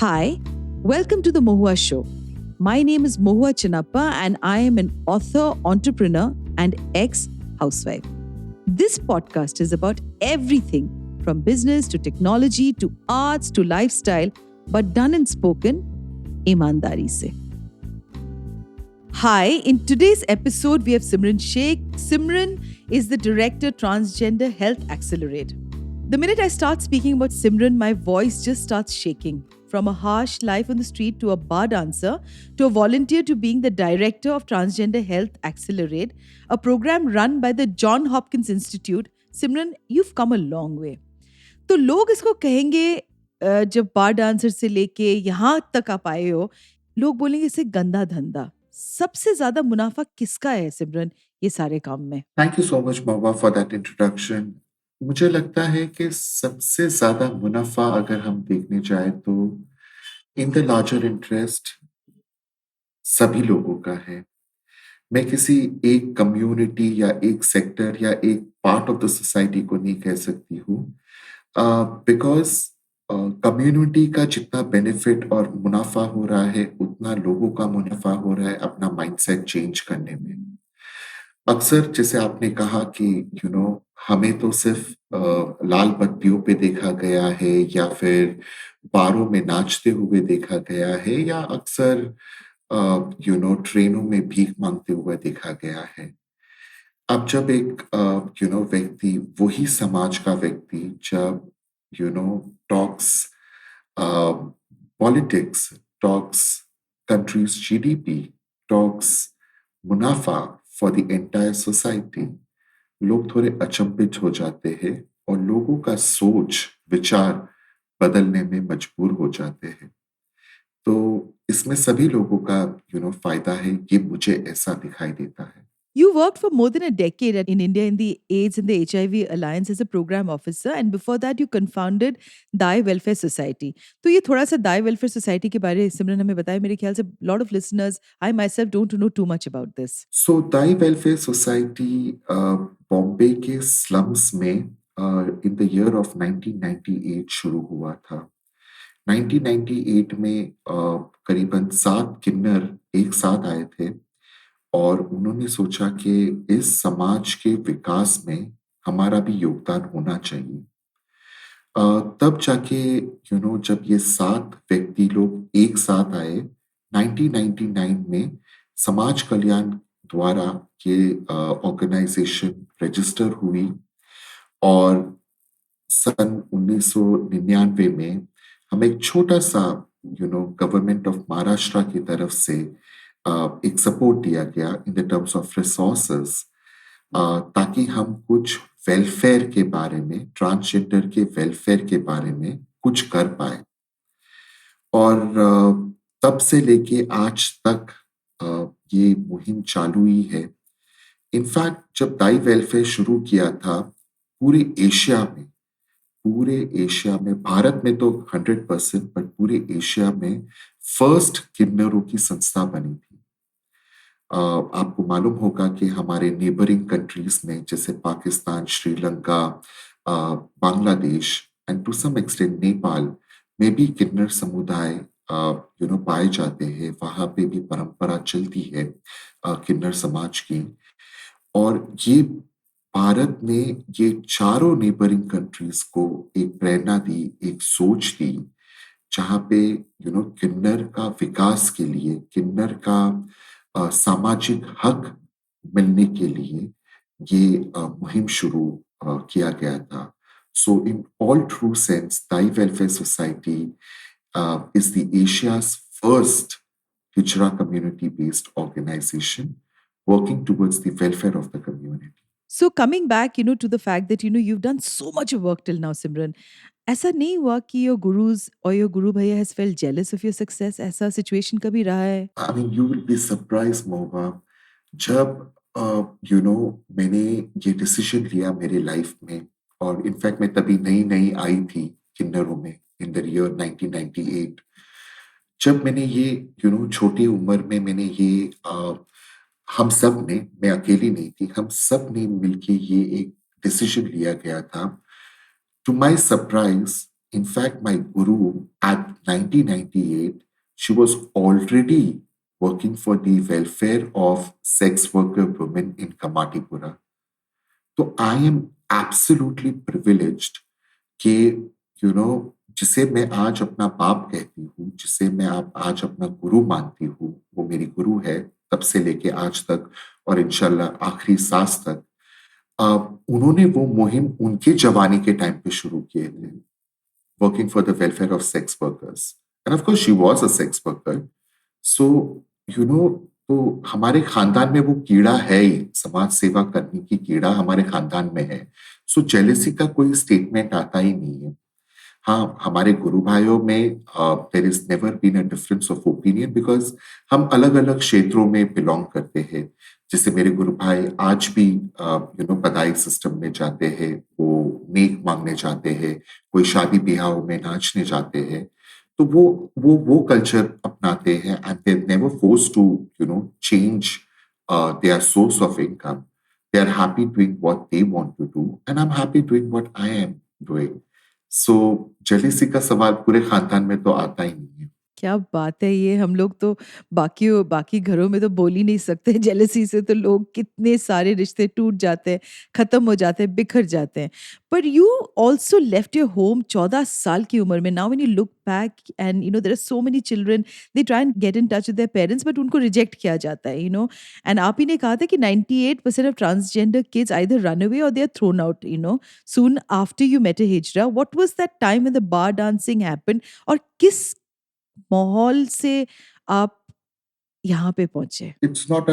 Hi, welcome to the Mohua Show. My name is Mohua Chinappa and I am an author, entrepreneur, and ex-housewife. This podcast is about everything from business to technology to arts to lifestyle, but done and spoken ईमानदारी से. Hi, in today's episode, we have Simran Shaikh. Simran is the director, Transgender Health Accelerate. The minute I start speaking about Simran, my voice just starts shaking. From a harsh life on the street to a bar dancer to a volunteer to being the director of Transgender Health Accelerate, a program run by the John Hopkins Institute, Simran, you've come a long way. तो लोग इसको कहेंगे जब बार dancer से लेके यहाँ तक आप आए हो, लोग बोलेंगे इसे गंदा धंधा. सबसे ज्यादा मुनाफा किसका है सिमरन ये सारे काम में? Thank you so much, Mohua, for that introduction. मुझे लगता है कि सबसे ज्यादा मुनाफा अगर हम देखने जाए तो इन द लार्जर इंटरेस्ट सभी लोगों का है. मैं किसी एक कम्युनिटी या एक सेक्टर या एक पार्ट ऑफ द सोसाइटी को नहीं कह सकती हूँ, बिकॉज कम्युनिटी का जितना बेनिफिट और मुनाफा हो रहा है उतना लोगों का मुनाफा हो रहा है अपना माइंडसेट चेंज करने में. अक्सर जैसे आपने कहा कि हमें तो सिर्फ लाल बत्तियों पे देखा गया है या फिर बारों में नाचते हुए देखा गया है या अक्सर ट्रेनों में भीख मांगते हुए देखा गया है. अब जब एक व्यक्ति, वही समाज का व्यक्ति, जब talks politics, talks countries GDP, talks मुनाफा फॉर द एंटायर सोसाइटी, लोग थोड़े अचंभित हो जाते हैं और लोगों का सोच विचार बदलने में मजबूर हो जाते हैं. तो इसमें सभी लोगों का फायदा है, ये मुझे ऐसा दिखाई देता है. You worked for more than a decade in India in the AIDS and the HIV Alliance as a program officer, and before that you confounded Dai welfare society. तो ये थोड़ा सा दाई वेलफेयर सोसाइटी के बारे में सिमरन हमें बताए. मेरे ख्याल से lot of listeners, I my self don't know too much about this. So Dai welfare society Bombay के स्लम्स में इन द ईयर ऑफ 1998 शुरू हुआ था. 1998 में करीबन 7 किन्नर एक साथ आए थे और उन्होंने सोचा कि इस समाज के विकास में हमारा भी योगदान होना चाहिए. तब जाके जब ये 7 व्यक्ति लोग एक साथ आए 1999 में, समाज कल्याण द्वारा ये ऑर्गेनाइजेशन रजिस्टर हुई और सन 1999 में हमें एक छोटा सा गवर्नमेंट ऑफ महाराष्ट्र की तरफ से एक सपोर्ट दिया गया in the terms of resources, ताकि हम कुछ वेलफेयर के बारे में, ट्रांसजेंडर के वेलफेयर के बारे में कुछ कर पाए. और तब से लेके आज तक ये मुहिम चालू ही है. इनफैक्ट जब दाई वेलफेयर शुरू किया था पूरे एशिया में, भारत में तो 100%, बट पूरे एशिया में फर्स्ट किन्नरों की संस्था बनी थी. आपको मालूम होगा कि हमारे नेबरिंग कंट्रीज में जैसे Pakistan, Sri Lanka, Bangladesh and to some extent Nepal में भी किन्नर समुदाय पाए जाते हैं. वहां पे भी परंपरा चलती है किन्नर समाज की. और ये भारत ने ये चारों नेबरिंग कंट्रीज को एक प्रेरणा दी, एक सोच दी, जहां पे किन्नर का विकास के लिए, किन्नर का सामाजिक हक मिलने के लिए ये मुहिम शुरू किया गया था. So in all true sense Dai welfare society is the Asia's first Hijra community-based organization working towards the welfare of the community. So coming back, to the fact that, you've done so much work till now, Simran. ऐसा नहीं हुआ कि your gurus or your guru bhaiya has felt jealous of your success? ऐसा situation कभी रहा है? I mean, you will be surprised, Mohua. जब मैंने ये डिसीजन लिया मेरे लाइफ में, और इनफैक्ट मैं तभी नई आई थी किन्नरों में इन द ईयर 1998. जब मैंने ये छोटी उम्र में मैंने ये हम सब ने, मैं अकेली नहीं थी, हम सब ने मिलके ये एक डिसीजन लिया गया था. To my surprise In fact, my guru at 1998, she was already working for the welfare of sex worker women in Kamatipura. So I am absolutely privileged कि जिसे मैं आज अपना बाप कहती हूँ, जिसे मैं आप आज अपना गुरु मानती हूँ, वो मेरी गुरु है तब से लेके आज तक और इंशाल्लाह आखिरी सांस तक। अ, उन्होंने वो मुहिम उनके जवानी के टाइम पे शुरू किए थे, working for the welfare of sex workers end of course she was a sex worker. So you know तो हमारे खानदान में वो कीड़ा है ही, समाज सेवा करने की कीड़ा हमारे खानदान में है। सो जेलेसी का कोई स्टेटमेंट आता ही नहीं है। हाँ, हमारे गुरु भाइयों में there is never been a difference of opinion because हम अलग-अलग क्षेत्रों में बिलॉन्ग करते हैं। जैसे मेरे गुरु भाई आज भी बधाई सिस्टम में जाते हैं, वो नेक मांगने जाते हैं, कोई शादी-ब्याहों में नाचने जाते हैं। तो वो कल्चर अपनाते हैं and they never forced to change their source of income. They are happy doing what they want to do, and I'm happy doing what I am doing. So jealousy का सवाल पूरे खानदान में तो आता ही नहीं है। क्या बात है ये! हम लोग तो बाकी बाकी घरों में तो बोल ही नहीं सकते जेलसी से तो लोग कितने सारे रिश्ते टूट जाते हैं, ख़त्म हो जाते हैं, बिखर जाते हैं। But you also left your home 14 साल की उम्र में। Now when you look back and there are so many children they try and get in touch with their parents but उनको रिजेक्ट किया जाता है, एंड आप ही ने कहा था कि 98% of transgender kids either run away और they are thrown out, soon after you met a hijra. What was that time when the bar dancing happened और किस माहौल से आप यहाँ पे पहुँचे? It's not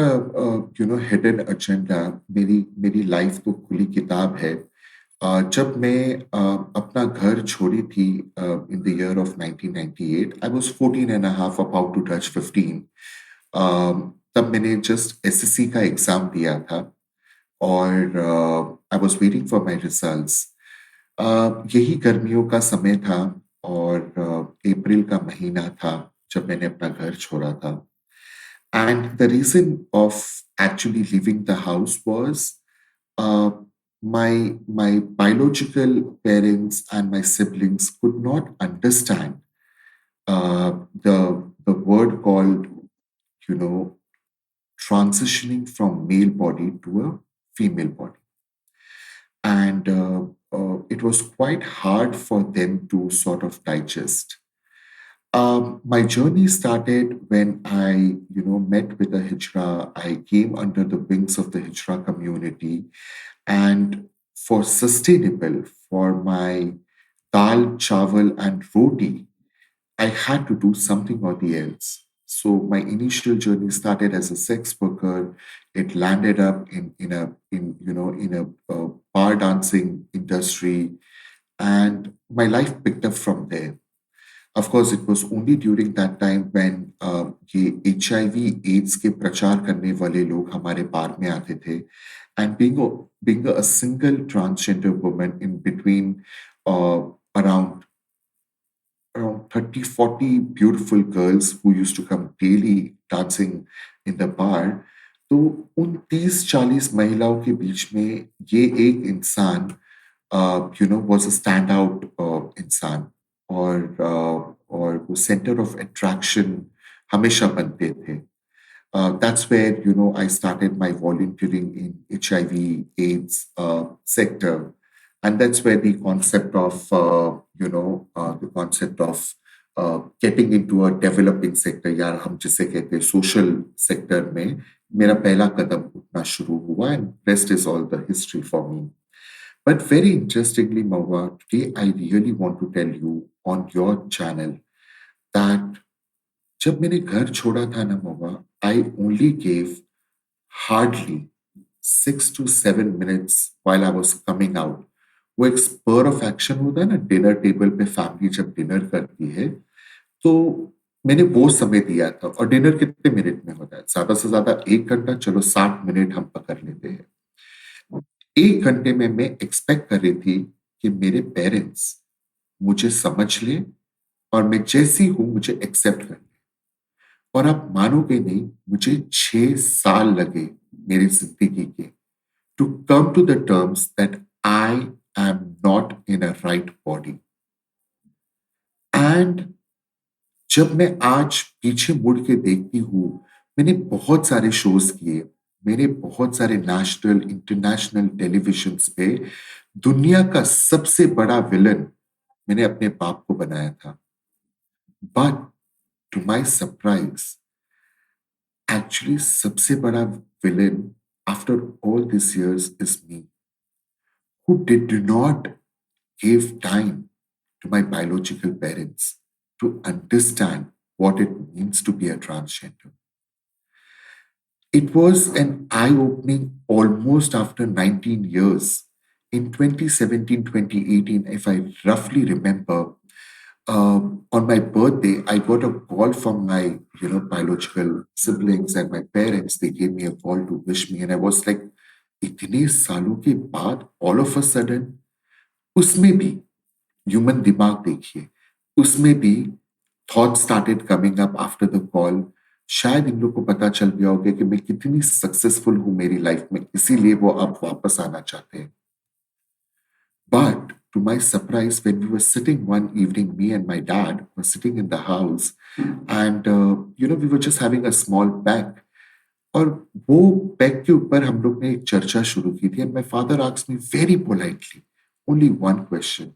hidden agenda. मेरी मेरी लाइफ तो खुली किताब है। जब मैं अपना घर छोड़ी थी in the year of 1998, I was 14 and a half about to touch 15। तब मैंने जस्ट एसएससी का एग्जाम दिया था और I was waiting for my results. यही गर्मियों का समय था और अप्रैल का महीना था जब मैंने अपना घर छोड़ा था। And the reason of actually leaving the house was uh, my biological parents and my siblings could not understand the word called you know transitioning from male body to a female body, and it was quite hard for them to sort of digest. My journey started when met with the Hijra. I came under the wings of the Hijra community, and for sustainable, for my dal, chawal, and roti, I had to do something or the else. So my initial journey started as a sex worker. It landed up in a bar dancing industry, and my life picked up from there. Of course, it was only during that time when ये HIV AIDS के प्रचार करने वाले लोग हमारे बार में आते थे, and being a single transgender woman in between uh, around around 30, 40 beautiful girls who used to come daily dancing in the bar. तो उन 30-40 महिलाओं के बीच में ये एक इंसान was a standout इंसान और वो सेंटर ऑफ अट्रैक्शन हमेशा बनते थे। That's where I started my volunteering in HIV AIDS sector, and that's where the concept of getting into a developing sector, यार हम जिसे कहते हैं social sector में मेरा पहला कदम उठना शुरू हुआ, and rest is all the history for me. But very interestingly, Mahua, today I really want to tell you on your channel that जब मैंने घर छोड़ा था ना महुआ, I only gave hardly 6 to 7 minutes while I was coming out. वो एक spur of action होता है ना, डिनर टेबल पे फैमिली जब डिनर करती है, तो मैंने वो समय दिया था। और डिनर कितने मिनट में होता है? ज्यादा से ज्यादा 1 घंटा, चलो 60 मिनट हम पकड़ लेते हैं। 1 घंटे में मैं एक्सपेक्ट कर रही थी कि मेरे पेरेंट्स मुझे समझ ले और मैं जैसी हूं मुझे एक्सेप्ट कर ले। और आप मानोगे नहीं, मुझे 6 साल लगे मेरी जिंदगी के to come to the terms that I am not in a right body. And जब मैं आज पीछे मुड़ के देखती हूँ, मैंने बहुत सारे शोज किए, मैंने बहुत सारे नेशनल इंटरनेशनल टेलीविजन्स पे दुनिया का सबसे बड़ा विलन मैंने अपने बाप को बनाया था। But to my surprise, actually सबसे बड़ा villain after all this years is me, who did not give time to my biological parents to understand what it means to be a transgender. It was an eye opening almost after 19 years. In 2017, 2018, if I roughly remember, on my birthday, I got a call from my, biological siblings and my parents. They gave me a call to wish me, and I was like, इतने सालों के बाद all of a sudden, उसमें भी human दिमाग देखिए, उसमें भी thought started coming up after the call. शायद इन लोग को पता चल गया होगा कि मैं कितनी सक्सेसफुल हूं मेरी लाइफ में, इसीलिए वो अब वापस आना चाहते हैं। But to my surprise, when we were sitting one evening, me and my dad were sitting in the house, and we were just having a small pack. और वो पैक के ऊपर हम लोग ने एक चर्चा शुरू की थी, and my father asked me very politely only one question.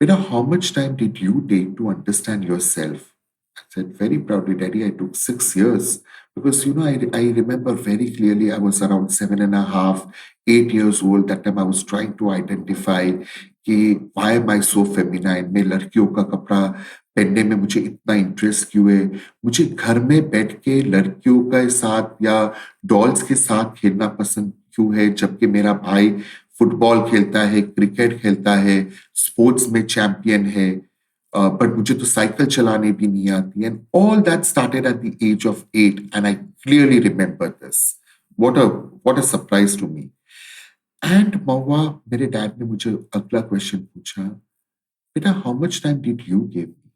Beta, how much time did you take to understand yourself? I said very proudly, Daddy, I took 6 years because I remember very clearly I was around 7.5, 8 years old. That time I was trying to identify कि why am I so feminine? मैं लड़कियों का कपड़ा पहनने में मुझे इतना interest क्यों है? मुझे घर में बैठ के लड़कियों के साथ या डॉल्स के साथ खेलना पसंद क्यों है, जबकि मेरा भाई फुटबॉल खेलता है, क्रिकेट खेलता है, स्पोर्ट्स में चैंपियन है, बट मुझे तो साइकिल चलाने भी नहीं आती। And all that started at the age of 8 and I clearly remember this. What a surprise to me. And Mahua, मेरे डैड ने मुझे अगला क्वेश्चन पूछा, बेटा how much time did you give me?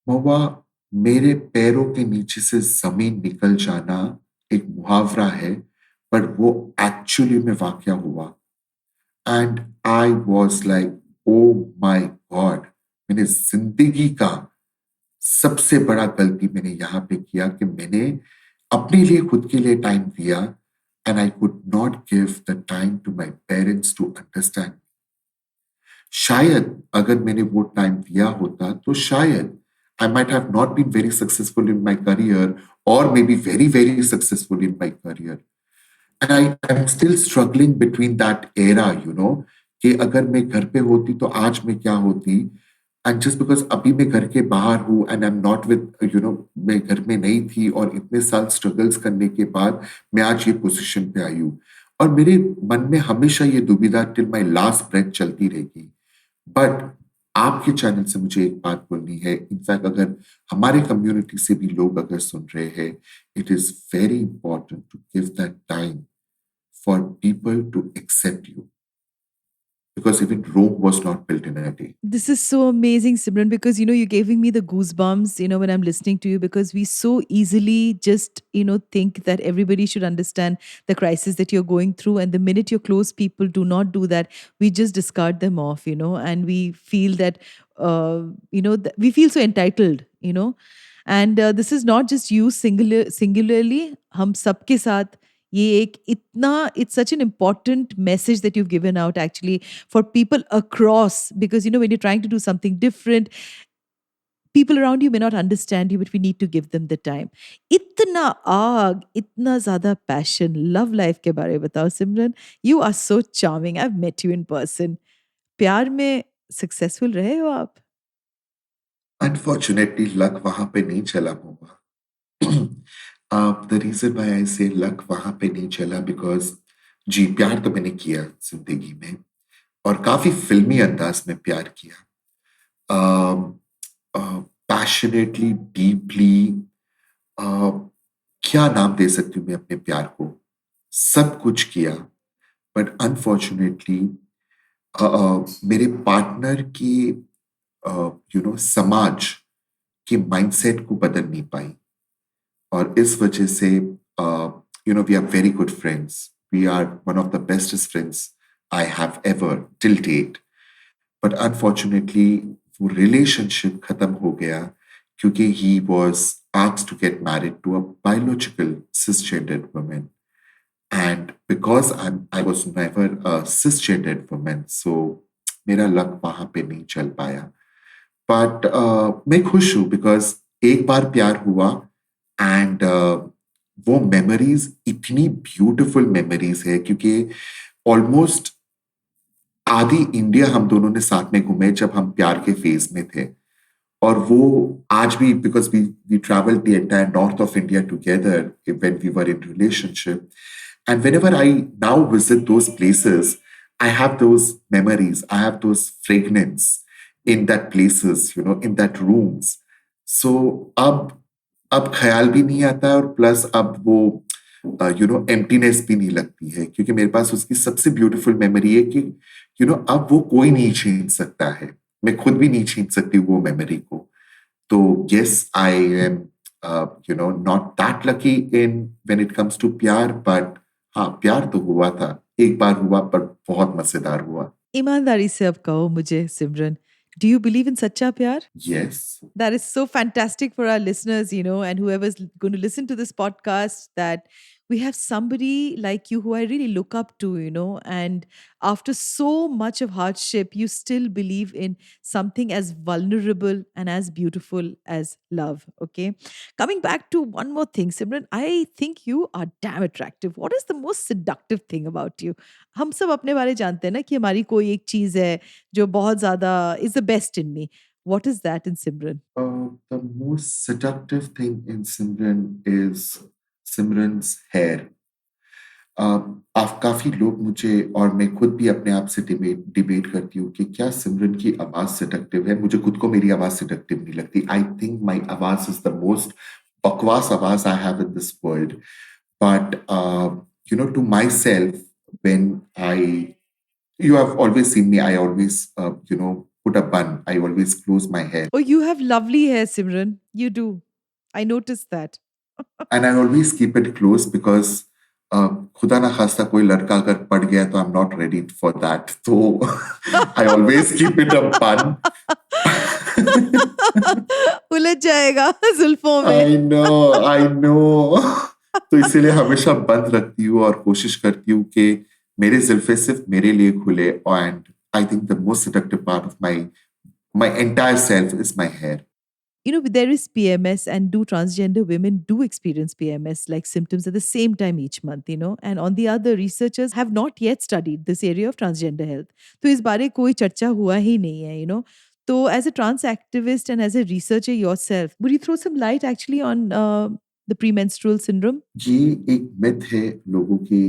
Mahua, मेरे पैरों के नीचे से जमीन निकल जाना एक मुहावरा है, पर वो एक्चुअली में वाकया हुआ। And I was like, oh my God, मैंने जिंदगी का सबसे बड़ा गलती मैंने यहां पे किया कि मैंने अपने लिए, खुद के लिए टाइम दिया, and I could not give the time to my parents to understand. शायद अगर मैंने वो टाइम दिया होता तो शायद I might have not been very successful in my career, or maybe very, very successful in my career. And I'm still struggling between that era, कि अगर मैं घर पे होती तो आज मैं क्या होती। एंड जस्ट बिकॉज अभी मैं घर के बाहर हूँ and I am not with, मैं घर में नहीं थी, और इतने साल स्ट्रगल्स करने के बाद मैं आज ये पोजीशन पे आई हूँ। और मेरे मन में हमेशा ये दुविधा टिल माई लास्ट ब्रेथ चलती रहेगी। बट आपके चैनल से मुझे एक बात बोलनी है, इनफैक्ट अगर हमारे कम्युनिटी से भी लोग अगर सुन रहे हैं, it is very important to give that time for people to accept you, because even Rome was not built in a day. This is so amazing, Simran, because you're giving me the goosebumps, when I'm listening to you, because we so easily just, think that everybody should understand the crisis that you're going through. And the minute your close people do not do that, we just discard them off, and we feel that, we feel so entitled, And this is not just you singularly, हम सबके साथ ये एक इतना, it's such an important message that you've given out actually for people across, because when you're trying to do something different, people around you may not understand you, but we need to give them the time. इतना आग, इतना ज़्यादा passion, love life के बारे में बताओ सिमरन. You are so charming. I've met you in person. प्यार में successful रहे हो आप? Unfortunately, luck वहां पे नहीं चला होगा। The reason why I say luck वहां पे नहीं चला, because जी प्यार तो मैंने किया जिंदगी में, और काफी फिल्मी अंदाज में प्यार किया, पैशनेटली, डीपली, क्या नाम दे सकती हूँ मैं अपने प्यार को, सब कुछ किया। बट अनफॉर्चुनेटली मेरे पार्टनर की समाज के माइंडसेट को बदल नहीं पाई, और इस वजह से we are very good friends, we are one of the bestest friends I have ever till date. But unfortunately वो रिलेशनशिप खत्म हो गया क्योंकि he was asked to get married to a biological cisgendered woman. And because I was never a cisgendered woman, so मेरा luck वहां पे नहीं चल पाया. बट मैं खुश हूँ बिकॉज एक बार प्यार हुआ एंड वो मेमोरीज इतनी ब्यूटीफुल मेमोरीज है क्योंकि ऑलमोस्ट आधी इंडिया हम दोनों ने साथ में घूमे जब हम प्यार के फेज में थे. और वो आज भी because we travel the entire north of India together when we were in relationship. And whenever I now visit those places, I have those memories, I have those fragrance in that places, in that rooms. So अब ख्याल भी नहीं आता और plus अब वो emptiness भी नहीं लगती है क्योंकि मेरे पास उसकी सबसे ब्यूटीफुल मेमोरी है कि अब वो कोई नहीं छीन सकता है. मैं खुद भी नहीं छीन सकती वो मेमोरी को. तो yes, I am not that lucky in when it comes to प्यार, but हाँ प्यार तो हुआ था. एक बार हुआ पर बहुत मजेदार हुआ. ईमानदारी से अब कहो मुझे सिमरन, डू यू बिलीव इन सच्चा प्यार? Yes. That is so fantastic for our listeners, and whoever's going to listen to this podcast, that we have somebody like you who I really look up to, and after so much of hardship, you still believe in something as vulnerable and as beautiful as love. Okay. Coming back to one more thing, Simran, I think you are damn attractive. What is the most seductive thing about you? हम सब अपने बारे जानते हैं ना कि हमारी कोई एक चीज है जो बहुत ज्यादा is the best in me. What is that in Simran? The most seductive thing in Simran is Simran's hair. आप काफी लोग मुझे और मैं खुद भी अपने आप से डिबेट करती हूँ कि क्या सिमरन की आवाज सेडक्टिव है. मुझे खुद को मेरी आवाज सेडक्टिव नहीं लगती. आई थिंक माई आवाज इज द मोस्ट बकवास आवाज I have in this world. But to my self when you have always seen me, I always put a bun, I always close my hair. Oh, you have lovely hair, Simran. You do. I noticed that. And I always keep it close because खुदा ना खास्ता कोई लड़का अगर पड़ गया तो I'm not ready for that. So I always keep it a bun. उलझ जाएगा जुल्फों में. I know. तो इसीलिए हमेशा बंद रखती हूँ और कोशिश करती हूँ कि मेरे जुल्फे सिर्फ मेरे लिए खुले. And I think the most seductive part of my entire self is my hair. There is PMS, and do transgender women do experience PMS like symptoms at the same time each month, and on the other, researchers have not yet studied this area of transgender health. तो इस बारे कोई चर्चा हुआ ही नहीं है. So as a trans activist and as a researcher yourself, would you throw some light actually on the premenstrual syndrome? ये एक मिथ है लोगों की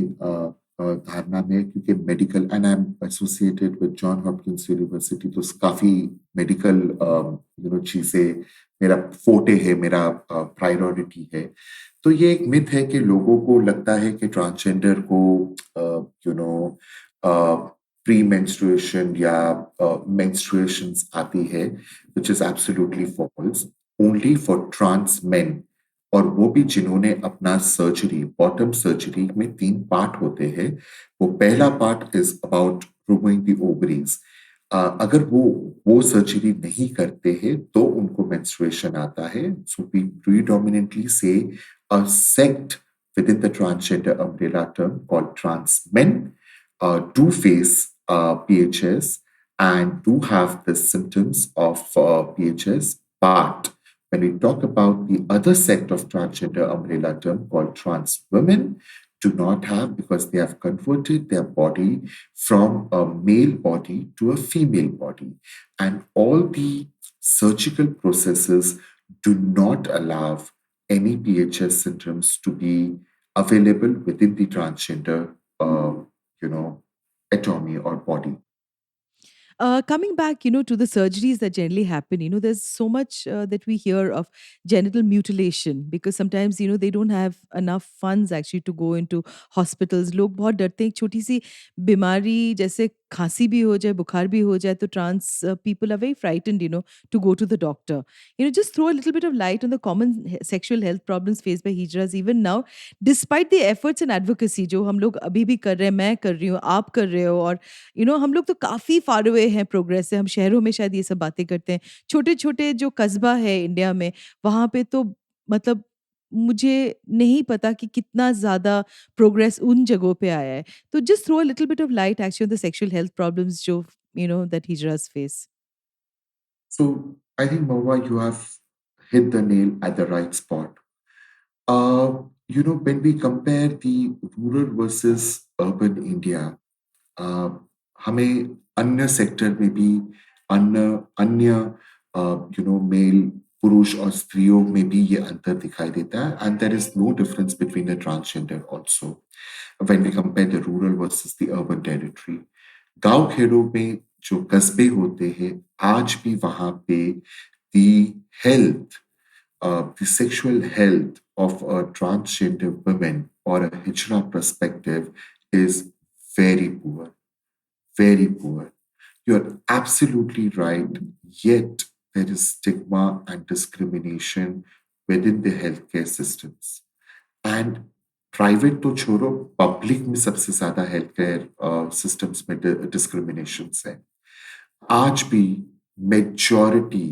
धारणा में क्योंकि medical and I am associated with John Hopkins university. तो काफी मेडिकल चीजें मेरा फोटे है, मेरा प्रायोरिटी है. तो ये एक मिथ है कि लोगों को लगता है कि ट्रांसजेंडर को प्री मेंस्ट्रुएशन या मेंस्ट्रुएशंस आती है, which is absolutely false. Only for trans men, और वो भी जिन्होंने अपना सर्जरी, बॉटम सर्जरी में 3 पार्ट होते हैं. वो पहला part is about removing the ovaries. अगर वो सर्जरी नहीं करते हैं तो उनको मेंस्ट्रुएशन आता है. सो वी प्रीडोमिनेंटली से अ sect within the transgender umbrella term called trans men do face PHS and do have the symptoms of PHS. But when we talk about the other sect of transgender umbrella term called trans women, do not have, because they have converted their body from a male body to a female body. And all the surgical processes do not allow any PHS symptoms to be available within the transgender, anatomy or body. Coming back, to the surgeries that generally happen, there's so much that we hear of genital mutilation because sometimes, they don't have enough funds actually to go into hospitals. लोग बहुत डरते हैं एक छोटी सी बीमारी जैसे खांसी भी हो जाए, बुखार भी हो जाए, तो trans people are very frightened, to go to the doctor. Just throw a little bit of light on the common sexual health problems faced by hijras even now, despite the efforts and advocacy जो हम लोग अभी भी कर रहे हैं, मैं कर रही हूँ, आप कर रहे हो, और हम लोग तो काफ़ी फार अवे हैं प्रोग्रेस से। हम शहरों में शायद ये सब बातें करते हैं। छोटे-छोटे जो कस्बा है इंडिया में, वहाँ पे तो मतलब मुझे नहीं पता कि कितना ज़्यादा प्रोग्रेस उन जगहों पे आया है। तो just throw a little bit of light actually on the sexual health problems जो that hijras face. So I think, Mohua, you have hit the nail at the right spot. When we compare the rural versus urban India, uh, हमें अन्य sector में भी अन्य अन्य mail पुरुष और स्त्रियों में भी ये अंतर दिखाई देता है, and there is no difference between the transgender also when we compare the rural versus the urban territory. गांव खेड़ों में जो कस्बे होते हैं, आज भी वहां पे the health, the sexual health of a transgender woman or a hijra perspective is very poor, very poor. You're absolutely right. Yet there is stigma and discrimination within the healthcare systems. And private तो छोड़ो, public में सबसे ज्यादा health care systems में discrimination है। आज भी majority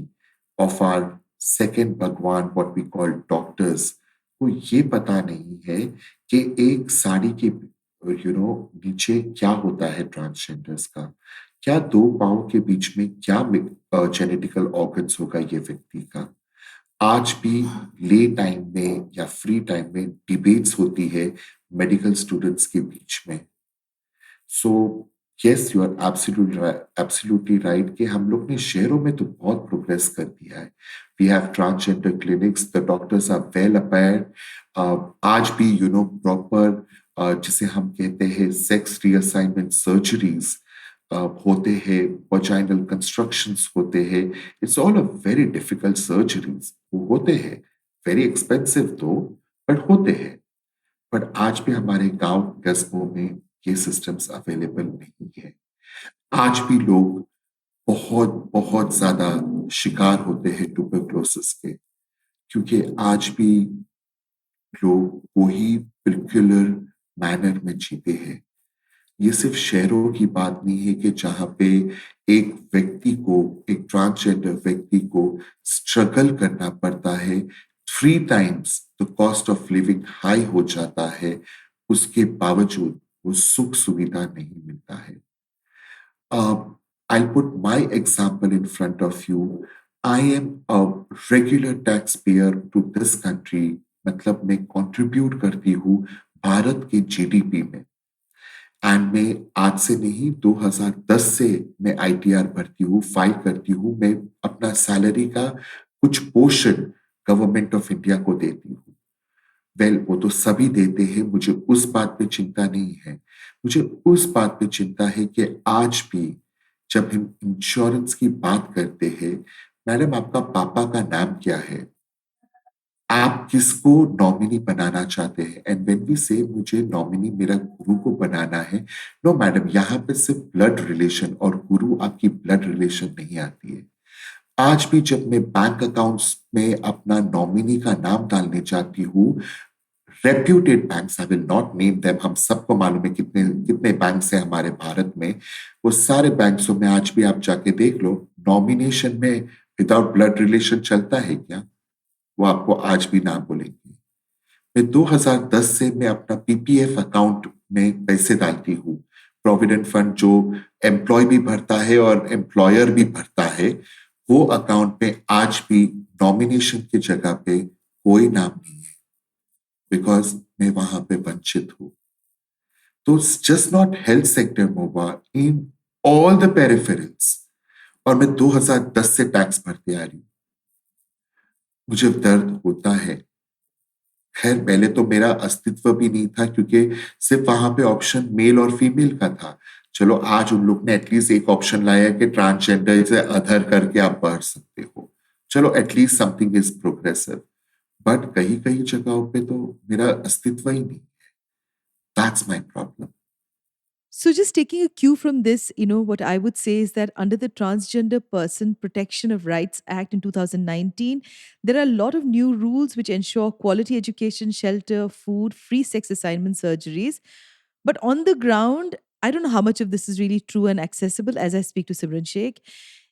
of are second भगवान, व्हाट वी कॉल डॉक्टर्स, को ये पता नहीं है कि एक साड़ी के नीचे क्या होता है ट्रांसजेंडर्स का, क्या दो पाँव के बीच में क्या जेनेटिकल ऑर्गन्स होगा ये व्यक्ति का। आज भी ले टाइम में या फ्री टाइम में डिबेट्स होती है मेडिकल स्टूडेंट्स के बीच में। So yes, you are absolutely right कि हम लोग ने शहरों में तो बहुत प्रोग्रेस कर दिया है। We have transgender clinics, the doctors are well aware. आज भी प्रॉपर जिसे हम कहते हैं सेक्स रीअसाइनमेंट सर्जरीज होते हैं, वजाइनल कंस्ट्रक्शंस होते हैं। It's all a very difficult surgeries, वो होते हैं, वेरी एक्सपेंसिव दो, बट होते हैं। बट आज भी हमारे गांव कस्बों में ये सिस्टम्स अवेलेबल नहीं है। आज भी लोग बहुत बहुत ज्यादा शिकार होते हैं ट्यूबरक्लोसिस के, क्योंकि आज भी लोग वही पर्टिकुलर मैनर में जीते हैं। ये सिर्फ शहरों की बात नहीं है कि जहां पे एक व्यक्ति को, एक ट्रांसजेंडर व्यक्ति को स्ट्रगल करना पड़ता है, 3 times the cost of living high हो जाता है, उसके बावजूद वो सुख सुविधा नहीं मिलता है। I'll put my example in front of you. I am a regular taxpayer to this country, मतलब मैं कंट्रीब्यूट करती हूँ भारत के जीडीपी में। एंड मैं आज से नहीं, 2010 से मैं आईटीआर भरती हूँ, फाइल करती हूँ। मैं अपना सैलरी का कुछ पोर्शन गवर्नमेंट ऑफ इंडिया को देती हूँ। वेल, वो तो सभी देते हैं, मुझे उस बात पे चिंता नहीं है। मुझे उस बात पे चिंता है कि आज भी जब हम इंश्योरेंस की बात करते हैं, मैडम आपका पापा का नाम क्या है, आप किसको नॉमिनी बनाना चाहते हैं, एंड व्हेन वी से मुझे नॉमिनी मेरा गुरु को बनाना है, नो मैडम, यहाँ पे सिर्फ ब्लड रिलेशन और गुरु आपकी ब्लड रिलेशन नहीं आती है। आज भी जब मैं बैंक अकाउंट्स में अपना नॉमिनी का नाम डालने जाती हूँ, reputed banks, I will not name them, हम सबको मालूम है कितने कितने बैंक्स हैं हमारे भारत में, वो सारे बैंक्सों में आज भी आप जाके देख लो, नॉमिनेशन में विदाउट ब्लड रिलेशन चलता है क्या, वो आपको आज भी ना बोलेंगे। मैं 2010 से मैं अपना पीपीएफ अकाउंट में पैसे डालती हूँ, प्रोविडेंट फंड जो एम्प्लॉय भी भरता है और एम्प्लॉयर भी भरता है, वो अकाउंट में आज भी नॉमिनेशन की जगह पे कोई नाम नहीं है, बिकॉज मैं वहां पे वंचित हूँ। तो जस्ट नॉट हेल्थ सेक्टर मोबा, इन ऑल द पेरिफेरल्स, और मैं 2010 से टैक्स भरते आ रही हूँ। मुझे दर्द होता है। खैर, पहले तो मेरा अस्तित्व भी नहीं था, क्योंकि सिर्फ वहां पे ऑप्शन मेल और फीमेल का था। चलो, आज उन लोग ने एटलीस्ट एक ऑप्शन लाया कि ट्रांसजेंडर से अधर करके आप बढ़ सकते हो। चलो, at least something is progressive. But कहीं कहीं जगहों पे तो मेरा अस्तित्व ही नहीं है। That's my problem. So, just taking a cue from this, what I would say is that under the Transgender Person Protection of Rights Act in 2019, there are a lot of new rules which ensure quality education, shelter, food, free sex assignment surgeries. But on the ground, I don't know how much of this is really true and accessible as I speak to Simran Sheikh.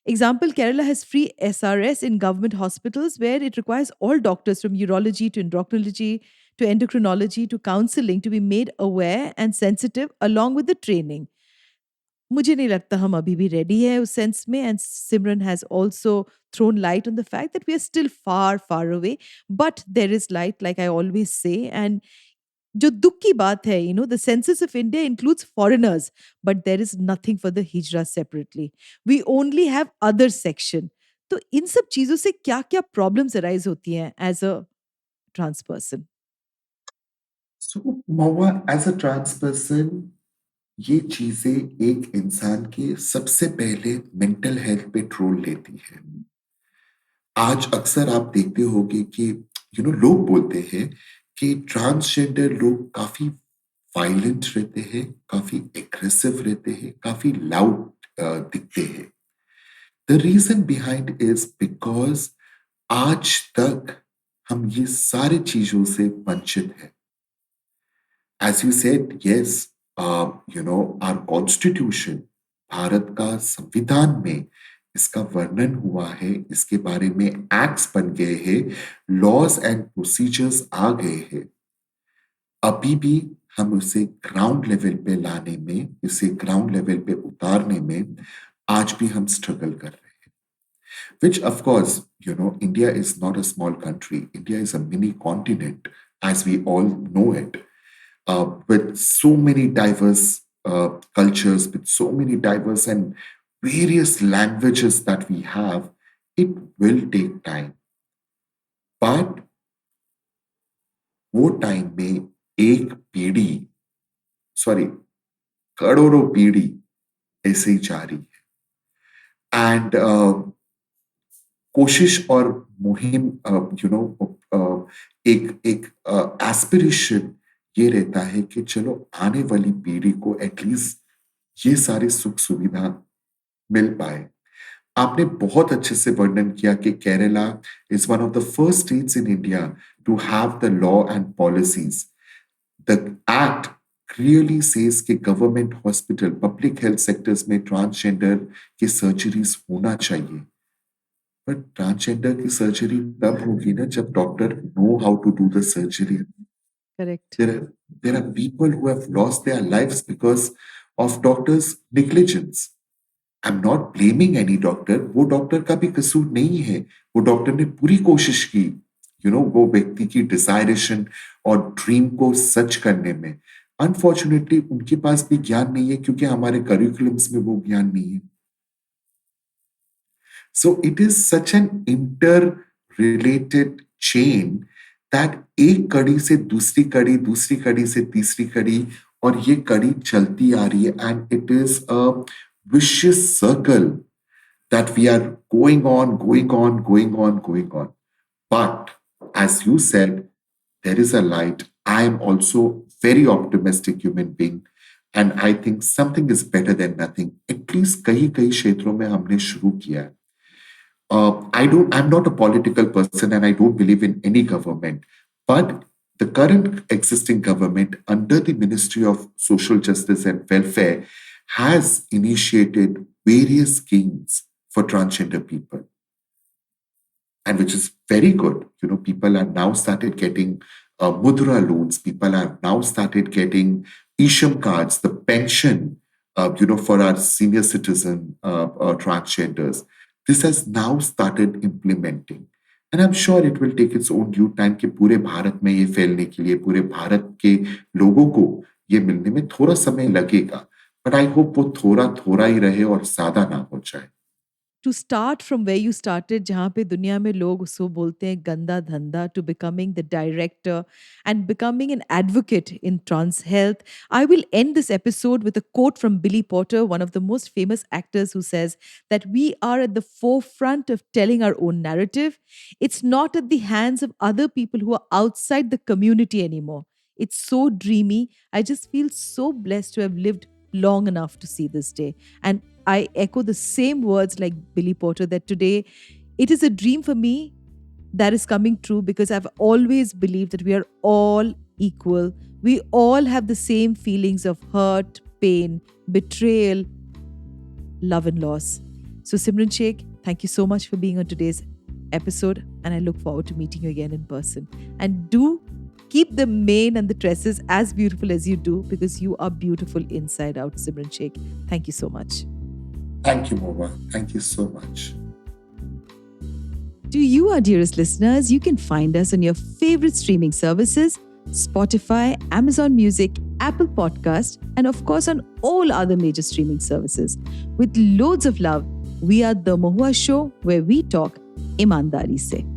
Example, Kerala has free SRS in government hospitals where it requires all doctors from urology to endocrinology to endocrinology to counseling to be made aware and sensitive along with the training. मुझे नहीं लगता हम अभी भी ready है उस sense में, and Simran has also thrown light on the fact that we are still far far away, but there is light, like I always say. And जो दुख की बात है, the census of India includes foreigners, but there is nothing for the hijra separately. We only have other section. तो इन सब चीजों से क्या क्या प्रॉब्लम्स अराइज होती हैं as a trans person? So, Mohua, as a trans person, ये चीजें एक इंसान के सबसे पहले मेंटल हेल्थ पे ट्रोल लेती है। आज अक्सर आप देखते होंगे कि लोग बोलते हैं कि ट्रांसजेंडर लोग काफी वायलेंट रहते हैं, काफी एग्रेसिव रहते हैं, काफी लाउड दिखते हैं। The reason behind is because आज तक हम ये सारी चीजों से वंचित हैं। As you said, yes, our constitution, Bharat का संविधान में इसका वर्णन हुआ है, इसके बारे में एक्ट्स बन गए हैं, लॉज एंड प्रोसीजर्स आ गए हैं। अभी भी हम उसे ग्राउंड लेवल पे लाने में, इसे ग्राउंड लेवल पे उतारने में आज भी हम स्ट्रगल कर रहे हैं। Which, of course, India is not a small country. India is a mini continent, as we all know it. With so many diverse cultures, with so many diverse and various languages that we have, it will take time. But वो time में एक पीढ़ी, sorry, करोड़ों पीढ़ी ऐसे ही जा रही है। एंड कोशिश और मुहिम, एक एक एस्पिरेशन ये रहता है कि चलो आने वाली पीढ़ी को एटलीस्ट ये सारी सुख सुविधा मिल पाए। आपने बहुत अच्छे से वर्णन किया कि Kerala is one of the first states in India to have the law and policies. The act clearly says कि government hospital, public health sectors में ट्रांसजेंडर की सर्जरीज होना चाहिए। बट ट्रांसजेंडर की सर्जरी तब होगी ना जब doctor know how to do the surgery. Correct. There are people who have lost their lives because of doctors' negligence. I'm not blaming any doctor. वो डॉक्टर का भी कसूर नहीं है। वो डॉक्टर ने पूरी कोशिश की, वो व्यक्ति की डिजायरेशन और ड्रीम को सच करने में। अनफॉर्चुनेटली उनके पास भी ज्ञान नहीं है क्योंकि हमारे करिकुलम्स में वो ज्ञान नहीं है। So it is such an interrelated chain that एक कड़ी से दूसरी कड़ी, दूसरी कड़ी से तीसरी कड़ी, और ये कड़ी चलती आ रही है, and it is a vicious circle that we are going on, going on, going on, going on. But as you said, there is a light. I am also very optimistic human being, and I think something is better than nothing. At least कई कई क्षेत्रों में हमने शुरू किया है। I'm not a political person and I don't believe in any government, but the current existing government under the Ministry of Social Justice and Welfare has initiated various schemes for transgender people, and which is very good. People are now started getting mudra loans. People are now started getting isham cards, the pension, for our senior citizen transgenders. This has now started implementing. And I'm sure it will take its own due time कि पूरे भारत में ये फैलने के लिए, पूरे भारत के लोगों को ये मिलने में थोड़ा समय लगेगा। But I hope वो थोड़ा थोड़ा ही रहे और ज्यादा ना हो जाए। To start from where you started, जहाँ पे दुनिया में लोग उसको बोलते हैं गंदा धंधा, to becoming the director and becoming an advocate in trans health, I will end this episode with a quote from Billy Porter, one of the most famous actors, who says that we are at the forefront of telling our own narrative. It's not at the hands of other people who are outside the community anymore. It's so dreamy. I just feel so blessed to have lived long enough to see this day. And I echo the same words like Billy Porter, that today it is a dream for me that is coming true, because I've always believed that we are all equal. We all have the same feelings of hurt, pain, betrayal, love, and loss. So, Simran Sheikh, thank you so much for being on today's episode, and I look forward to meeting you again in person. And do keep the mane and the tresses as beautiful as you do, because you are beautiful inside out, Simran Sheikh. Thank you so much. Thank you, Mohua. Thank you so much. To you, our dearest listeners, you can find us on your favorite streaming services: Spotify, Amazon Music, Apple Podcast, and of course on all other major streaming services. With loads of love, we are the Mohua Show, where we talk ईमानदारी से.